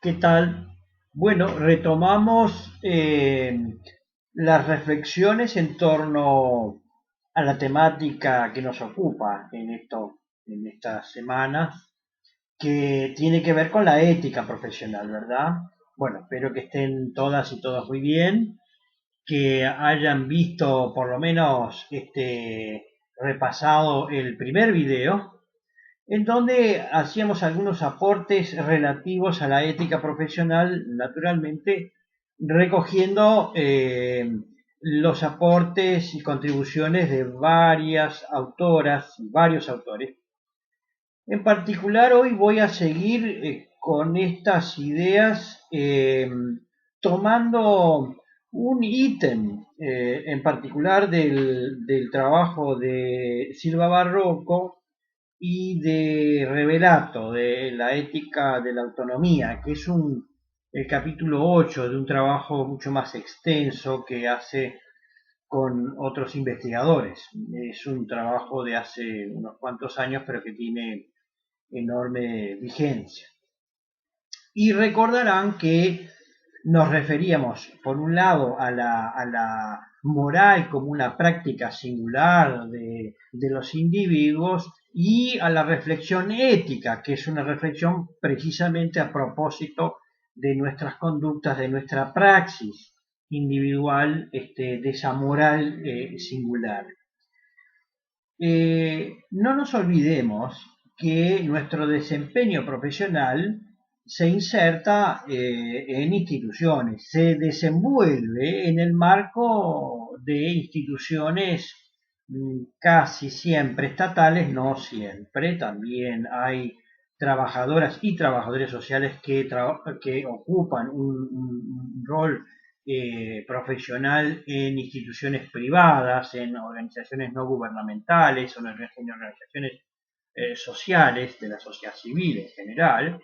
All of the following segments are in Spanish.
¿Qué tal? Bueno, retomamos las reflexiones en torno a la temática que nos ocupa en estas semanas, que tiene que ver con la ética profesional, ¿verdad? Bueno, espero que estén todas y todos muy bien, que hayan visto por lo menos repasado el primer video en donde hacíamos algunos aportes relativos a la ética profesional, naturalmente, recogiendo los aportes y contribuciones de varias autoras y varios autores. En particular, hoy voy a seguir con estas ideas tomando un ítem en particular del trabajo de Silva Barroco y de Revelato, de la ética de la autonomía, que es el capítulo 8 de un trabajo mucho más extenso que hace con otros investigadores. Es un trabajo de hace unos cuantos años, pero que tiene enorme vigencia. Y recordarán que nos referíamos, por un lado, a la moral como una práctica singular de los individuos y a la reflexión ética, que es una reflexión precisamente a propósito de nuestras conductas, de nuestra praxis individual, de esa moral singular. No nos olvidemos que nuestro desempeño profesional se inserta en instituciones, se desenvuelve en el marco de instituciones casi siempre estatales, no siempre, también hay trabajadoras y trabajadores sociales que ocupan un rol profesional en instituciones privadas, en organizaciones no gubernamentales, en organizaciones sociales, de la sociedad civil en general,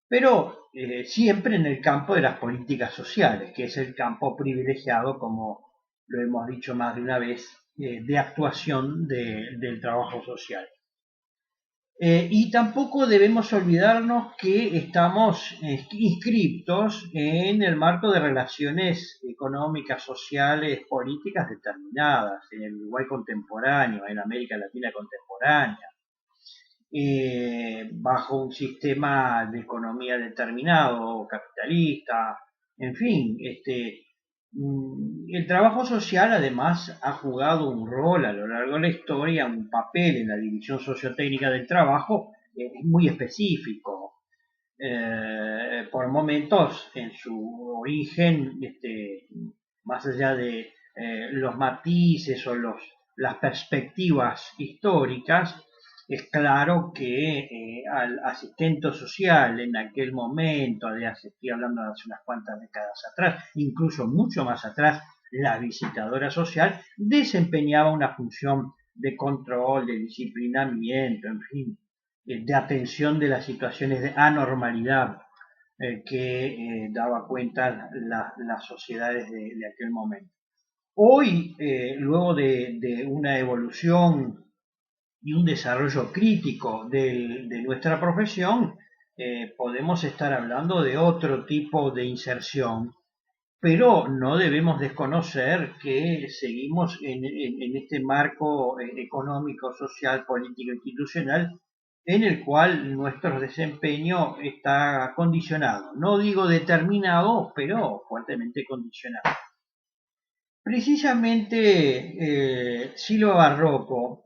pero siempre en el campo de las políticas sociales, que es el campo privilegiado, como lo hemos dicho más de una vez, de actuación del trabajo social. Y tampoco debemos olvidarnos que estamos inscriptos en el marco de relaciones económicas, sociales, políticas determinadas, en el Uruguay contemporáneo, en América Latina contemporánea, bajo un sistema de economía determinado, capitalista, en fin, el trabajo social además ha jugado un rol a lo largo de la historia, un papel en la división sociotécnica del trabajo muy específico. Por momentos en su origen, más allá de los matices o las perspectivas históricas, es claro que al asistente social en aquel momento, estoy hablando de hace unas cuantas décadas atrás, incluso mucho más atrás, la visitadora social desempeñaba una función de control, de disciplinamiento, en fin, de atención de las situaciones de anormalidad que daba cuenta las sociedades de aquel momento. Hoy, luego de una evolución y un desarrollo crítico de nuestra profesión, podemos estar hablando de otro tipo de inserción, pero no debemos desconocer que seguimos en este marco económico, social, político, institucional, en el cual nuestro desempeño está condicionado. No digo determinado, pero fuertemente condicionado. Precisamente Silva Barroco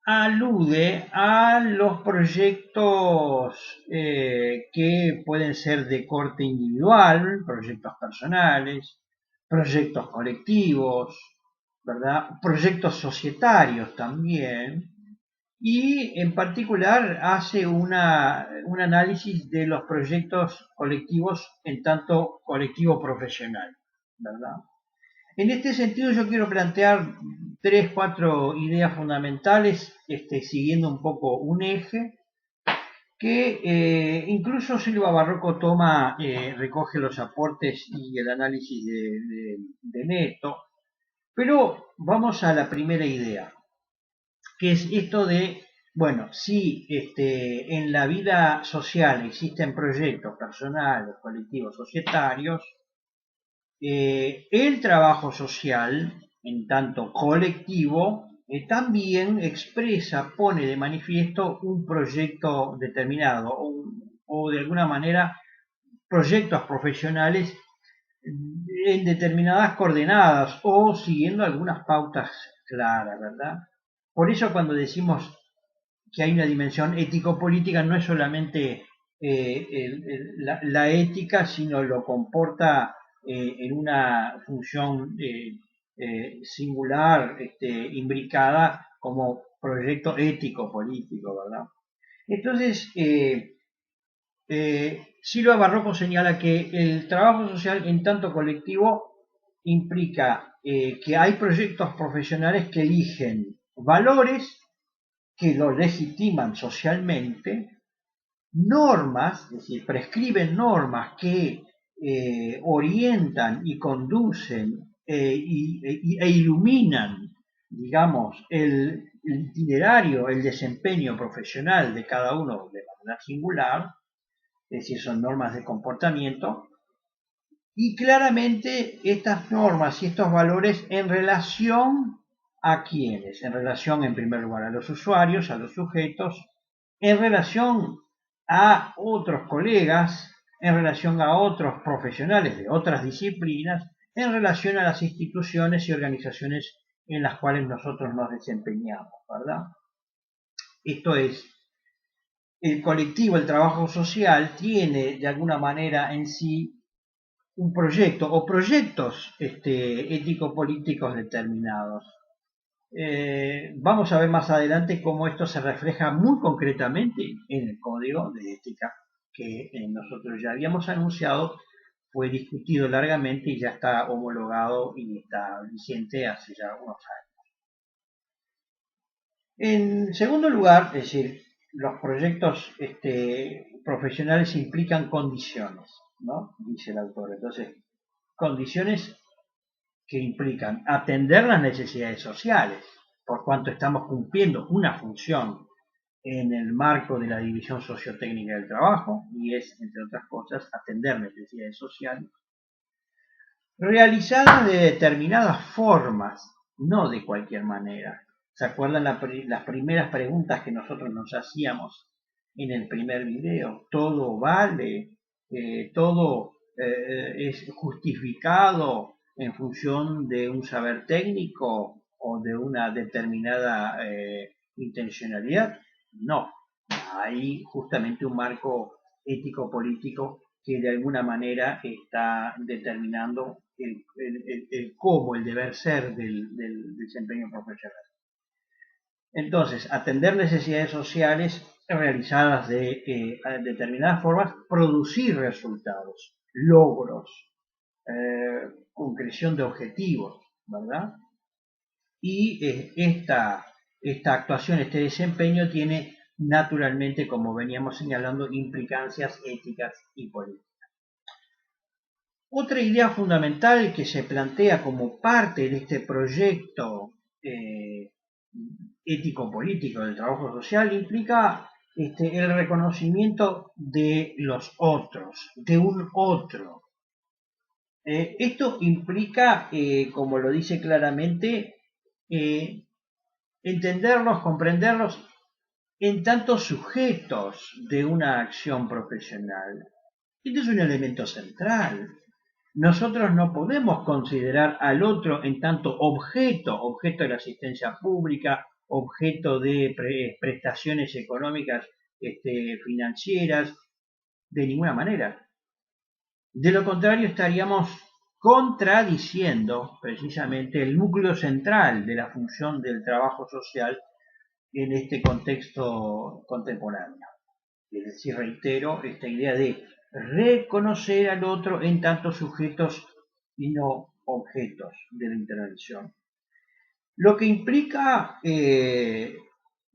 alude a los proyectos que pueden ser de corte individual, proyectos personales, proyectos colectivos, ¿verdad? Proyectos societarios también, y en particular hace un análisis de los proyectos colectivos en tanto colectivo profesional, ¿verdad? En este sentido yo quiero plantear tres, cuatro ideas fundamentales, siguiendo un poco un eje, que incluso Silva Barroco recoge los aportes y el análisis de Neto, pero vamos a la primera idea, que es esto de Bueno, si en la vida social existen proyectos personales, colectivos, societarios, el trabajo social, en tanto colectivo, también expresa, pone de manifiesto un proyecto determinado o de alguna manera proyectos profesionales en determinadas coordenadas o siguiendo algunas pautas claras, ¿verdad? Por eso cuando decimos que hay una dimensión ético-política, no es solamente la ética, sino lo comporta en una función singular, imbricada como proyecto ético-político, ¿verdad? Entonces, Silva Barroco señala que el trabajo social en tanto colectivo implica que hay proyectos profesionales que eligen valores que lo legitiman socialmente, normas, es decir, prescriben normas que orientan y conducen e iluminan, digamos, el itinerario, el desempeño profesional de cada uno de manera singular, es decir, son normas de comportamiento, y claramente estas normas y estos valores en relación a quiénes, en relación en primer lugar a los usuarios, a los sujetos, en relación a otros colegas, en relación a otros profesionales de otras disciplinas, en relación a las instituciones y organizaciones en las cuales nosotros nos desempeñamos, ¿verdad? Esto es, el colectivo, el trabajo social, tiene de alguna manera en sí un proyecto o proyectos ético-políticos determinados. Vamos a ver más adelante cómo esto se refleja muy concretamente en el código de ética que nosotros ya habíamos anunciado, fue discutido largamente y ya está homologado y está vigente hace ya unos años. En segundo lugar, es decir, los proyectos profesionales implican condiciones, ¿no? Dice el autor. Entonces, condiciones que implican atender las necesidades sociales, por cuanto estamos cumpliendo una función en el marco de la división sociotécnica del trabajo, y es, entre otras cosas, atender necesidades sociales, realizadas de determinadas formas, no de cualquier manera. ¿Se acuerdan las primeras preguntas que nosotros nos hacíamos en el primer video? ¿Todo vale? ¿Todo es justificado en función de un saber técnico o de una determinada intencionalidad? No, hay justamente un marco ético-político que de alguna manera está determinando el cómo, el deber ser del desempeño profesional. Entonces, atender necesidades sociales realizadas de determinadas formas, producir resultados, logros, concreción de objetivos, ¿verdad? Y esta actuación, este desempeño tiene naturalmente, como veníamos señalando, implicancias éticas y políticas. Otra idea fundamental que se plantea como parte de este proyecto ético-político del trabajo social implica el reconocimiento de los otros, de un otro. Esto implica, como lo dice claramente, entenderlos, comprenderlos en tanto sujetos de una acción profesional. Este es un elemento central. Nosotros no podemos considerar al otro en tanto objeto de la asistencia pública, objeto de prestaciones económicas financieras, de ninguna manera. De lo contrario, estaríamos contradiciendo precisamente el núcleo central de la función del trabajo social en este contexto contemporáneo. Es decir, reitero esta idea de reconocer al otro en tantos sujetos y no objetos de la intervención. Lo que implica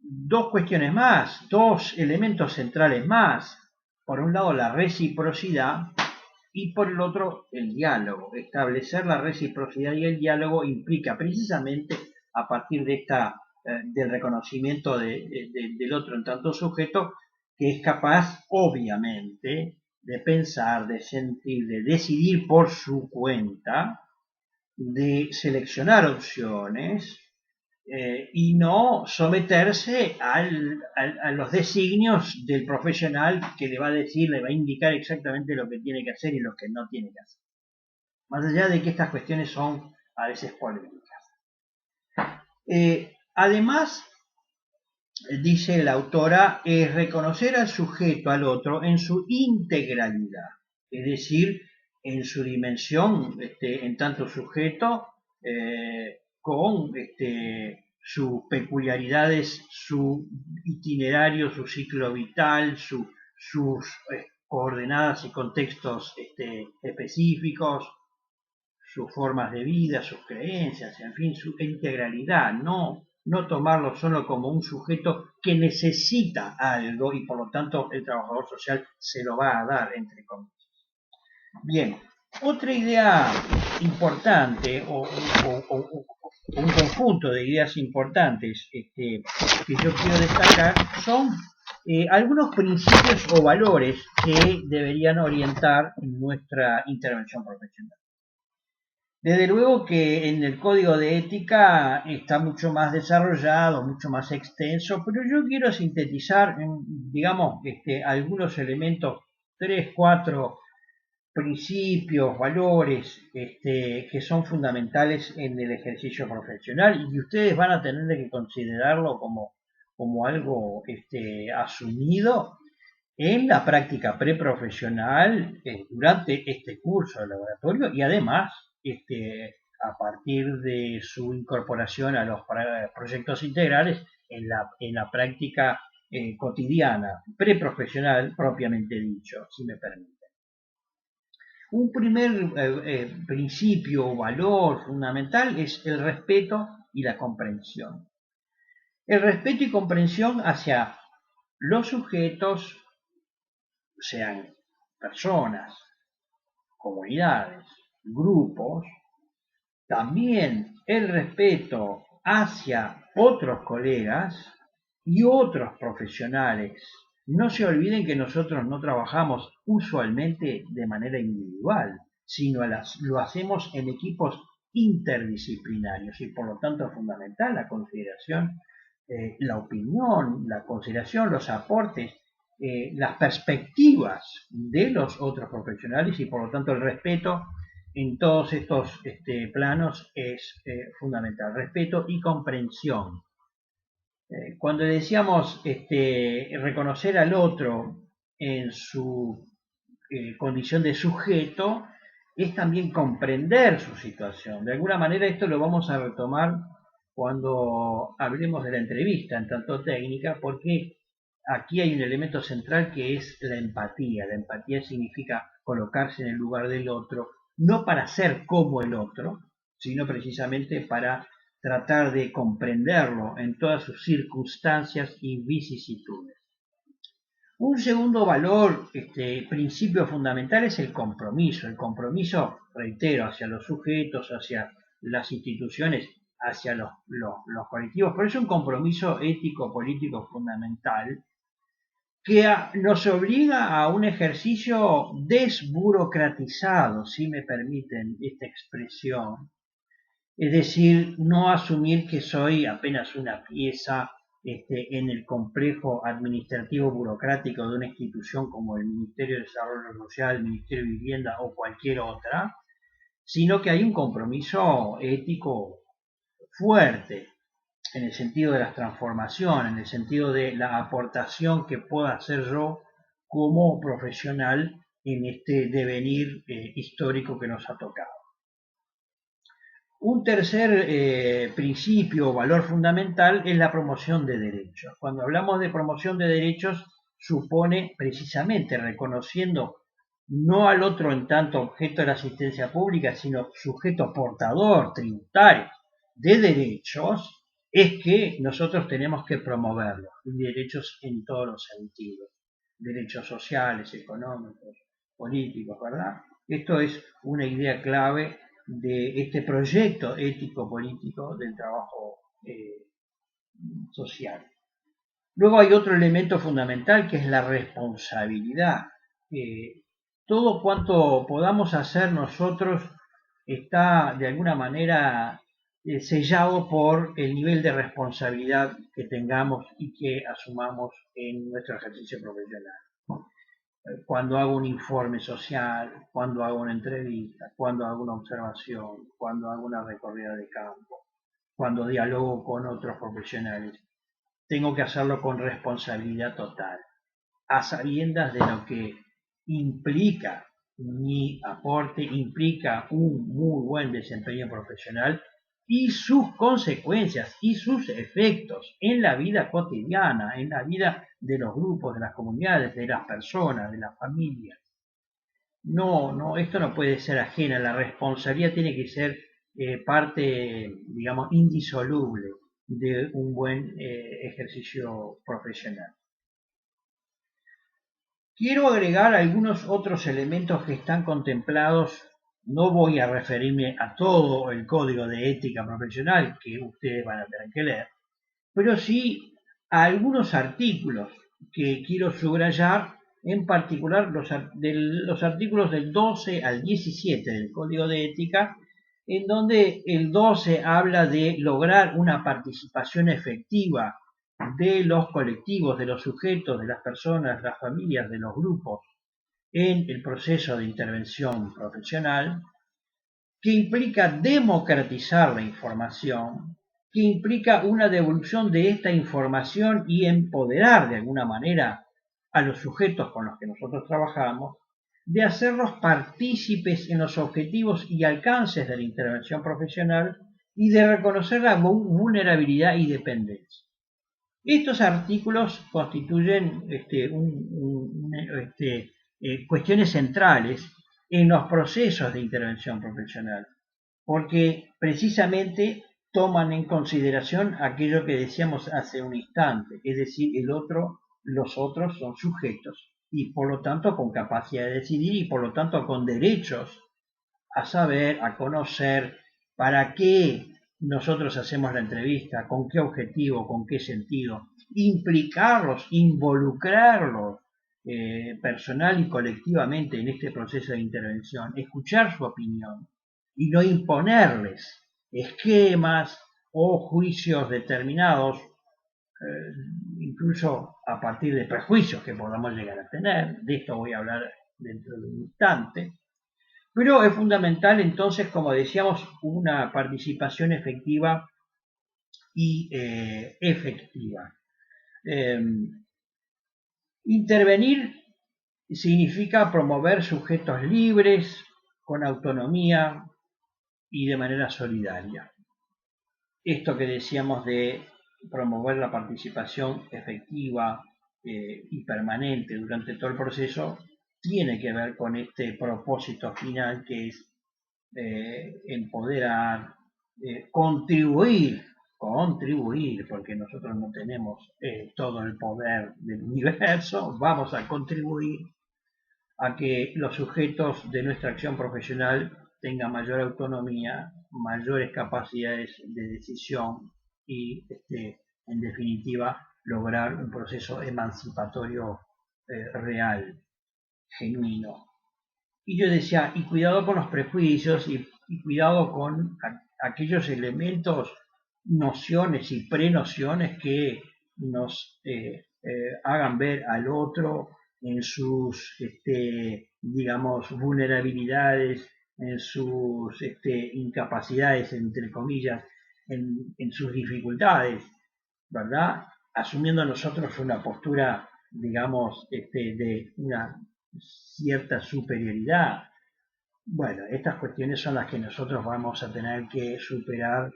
dos cuestiones más, dos elementos centrales más. Por un lado, la reciprocidad y por el otro, el diálogo. Establecer la reciprocidad y el diálogo implica precisamente, a partir de esta del reconocimiento del otro en tanto sujeto, que es capaz, obviamente, de pensar, de sentir, de decidir por su cuenta, de seleccionar opciones y no someterse a los designios del profesional que le va a decir, le va a indicar exactamente lo que tiene que hacer y lo que no tiene que hacer. Más allá de que estas cuestiones son a veces polémicas. Además, dice la autora, es reconocer al sujeto, al otro, en su integralidad, es decir, en su dimensión, en tanto sujeto, con sus peculiaridades, su itinerario, su ciclo vital, sus coordenadas y contextos específicos, sus formas de vida, sus creencias, en fin, su integralidad, no tomarlo solo como un sujeto que necesita algo y por lo tanto el trabajador social se lo va a dar, entre comillas. Bien, otra idea importante o un conjunto de ideas importantes que yo quiero destacar son algunos principios o valores que deberían orientar nuestra intervención profesional. Desde luego que en el código de ética está mucho más desarrollado, mucho más extenso, pero yo quiero sintetizar, digamos, algunos elementos, 3, 4 principios, valores, que son fundamentales en el ejercicio profesional y que ustedes van a tener que considerarlo como algo asumido en la práctica preprofesional durante este curso de laboratorio y además a partir de su incorporación a los proyectos integrales en la práctica cotidiana, preprofesional propiamente dicho, si me permite. Un primer principio o valor fundamental es el respeto y la comprensión. El respeto y comprensión hacia los sujetos, sean personas, comunidades, grupos, también el respeto hacia otros colegas y otros profesionales. No se olviden que nosotros no trabajamos usualmente de manera individual, sino lo hacemos en equipos interdisciplinarios y por lo tanto es fundamental la consideración, la opinión, la consideración, los aportes, las perspectivas de los otros profesionales y por lo tanto el respeto en todos estos planos es fundamental. Respeto y comprensión. Cuando decíamos reconocer al otro en su condición de sujeto, es también comprender su situación. De alguna manera esto lo vamos a retomar cuando hablemos de la entrevista en tanto técnica, porque aquí hay un elemento central que es la empatía. La empatía significa colocarse en el lugar del otro, no para ser como el otro, sino precisamente para tratar de comprenderlo en todas sus circunstancias y vicisitudes. Un segundo valor, principio fundamental es el compromiso, reitero, hacia los sujetos, hacia las instituciones, hacia los colectivos, pero es un compromiso ético, político fundamental que nos obliga a un ejercicio desburocratizado, si me permiten esta expresión, es decir, no asumir que soy apenas una pieza en el complejo administrativo burocrático de una institución como el Ministerio de Desarrollo Social, el Ministerio de Vivienda o cualquier otra, sino que hay un compromiso ético fuerte en el sentido de las transformaciones, en el sentido de la aportación que pueda hacer yo como profesional en este devenir histórico que nos ha tocado. Un tercer principio o valor fundamental es la promoción de derechos. Cuando hablamos de promoción de derechos, supone precisamente reconociendo no al otro en tanto objeto de la asistencia pública, sino sujeto portador, tributario de derechos, es que nosotros tenemos que promoverlos, derechos en todos los sentidos, derechos sociales, económicos, políticos, ¿verdad? Esto es una idea clave de este proyecto ético-político del trabajo social. Luego hay otro elemento fundamental que es la responsabilidad. Todo cuanto podamos hacer nosotros está de alguna manera sellado por el nivel de responsabilidad que tengamos y que asumamos en nuestro ejercicio profesional. Cuando hago un informe social, cuando hago una entrevista, cuando hago una observación, cuando hago una recorrida de campo, cuando dialogo con otros profesionales, tengo que hacerlo con responsabilidad total, a sabiendas de lo que implica mi aporte, implica un muy buen desempeño profesional y sus consecuencias y sus efectos en la vida cotidiana, en la vida de los grupos, de las comunidades, de las personas, de las familias. No, esto no puede ser ajena, la responsabilidad tiene que ser parte, digamos, indisoluble de un buen ejercicio profesional. Quiero agregar algunos otros elementos que están contemplados. No voy a referirme a todo el código de ética profesional que ustedes van a tener que leer, pero sí a algunos artículos que quiero subrayar, en particular los artículos del 12 al 17 del código de ética, en donde el 12 habla de lograr una participación efectiva de los colectivos, de los sujetos, de las personas, las familias, de los grupos en el proceso de intervención profesional, que implica democratizar la información, que implica una devolución de esta información y empoderar de alguna manera a los sujetos con los que nosotros trabajamos, de hacerlos partícipes en los objetivos y alcances de la intervención profesional y de reconocer la vulnerabilidad y dependencia. Estos artículos constituyen cuestiones centrales en los procesos de intervención profesional, porque precisamente toman en consideración aquello que decíamos hace un instante, es decir, los otros son sujetos y por lo tanto con capacidad de decidir y por lo tanto con derechos a saber, a conocer para qué nosotros hacemos la entrevista, con qué objetivo, con qué sentido, implicarlos, involucrarlos personal y colectivamente en este proceso de intervención, escuchar su opinión y no imponerles esquemas o juicios determinados, incluso a partir de prejuicios que podamos llegar a tener. De esto voy a hablar dentro de un instante. Pero es fundamental entonces, como decíamos, una participación efectiva y efectiva. Intervenir significa promover sujetos libres, con autonomía y de manera solidaria. Esto que decíamos de promover la participación efectiva y permanente durante todo el proceso tiene que ver con este propósito final que es empoderar, contribuir, porque nosotros no tenemos todo el poder del universo, vamos a contribuir a que los sujetos de nuestra acción profesional tengan mayor autonomía, mayores capacidades de decisión y, en definitiva, lograr un proceso emancipatorio real, genuino. Y yo decía, y cuidado con los prejuicios y cuidado con aquellos elementos, nociones y prenociones que nos hagan ver al otro en sus, digamos, vulnerabilidades, en sus incapacidades, entre comillas, en sus dificultades, ¿verdad? Asumiendo nosotros una postura, digamos, de una cierta superioridad. Bueno, estas cuestiones son las que nosotros vamos a tener que superar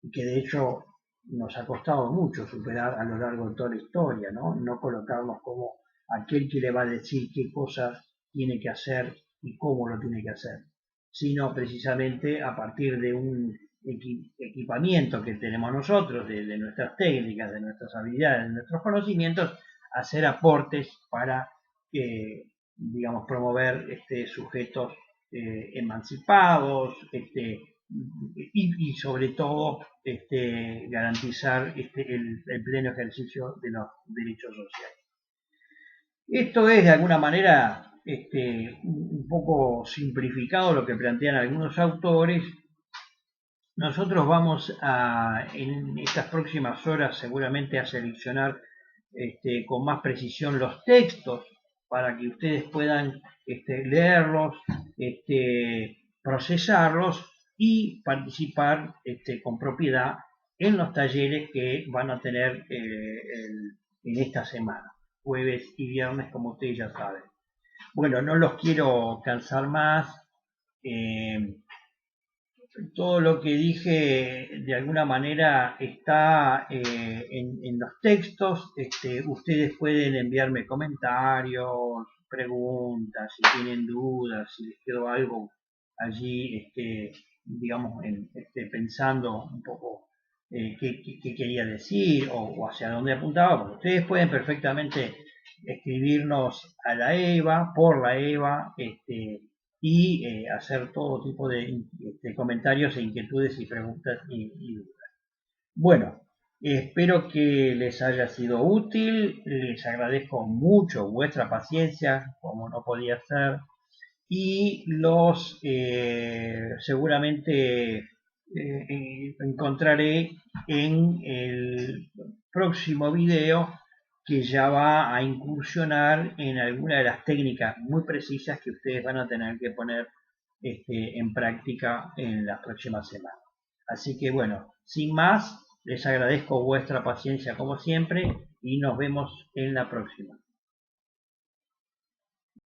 y que de hecho nos ha costado mucho superar a lo largo de toda la historia, ¿no? No colocarnos como aquel que le va a decir qué cosas tiene que hacer y cómo lo tiene que hacer, sino precisamente a partir de un equipamiento que tenemos nosotros, de nuestras técnicas, de nuestras habilidades, de nuestros conocimientos, hacer aportes para, digamos, promover sujetos emancipados, y sobre todo garantizar el pleno ejercicio de los derechos sociales. Esto es de alguna manera un poco simplificado lo que plantean algunos autores. Nosotros vamos en estas próximas horas seguramente a seleccionar con más precisión los textos para que ustedes puedan leerlos, procesarlos y participar con propiedad en los talleres que van a tener en esta semana, jueves y viernes, como ustedes ya saben. Bueno, no los quiero cansar más. Todo lo que dije de alguna manera está en los textos. Ustedes pueden enviarme comentarios, preguntas, si tienen dudas, si les quedó algo allí, digamos, pensando un poco qué quería decir o hacia dónde apuntaba. Porque ustedes pueden perfectamente escribirnos a la EVA, por la EVA, y hacer todo tipo de comentarios e inquietudes y preguntas y dudas. Bueno, espero que les haya sido útil, les agradezco mucho vuestra paciencia, como no podía ser, y los seguramente encontraré en el próximo video, que ya va a incursionar en alguna de las técnicas muy precisas que ustedes van a tener que poner en práctica en las próximas semanas. Así que bueno, sin más, les agradezco vuestra paciencia como siempre y nos vemos en la próxima.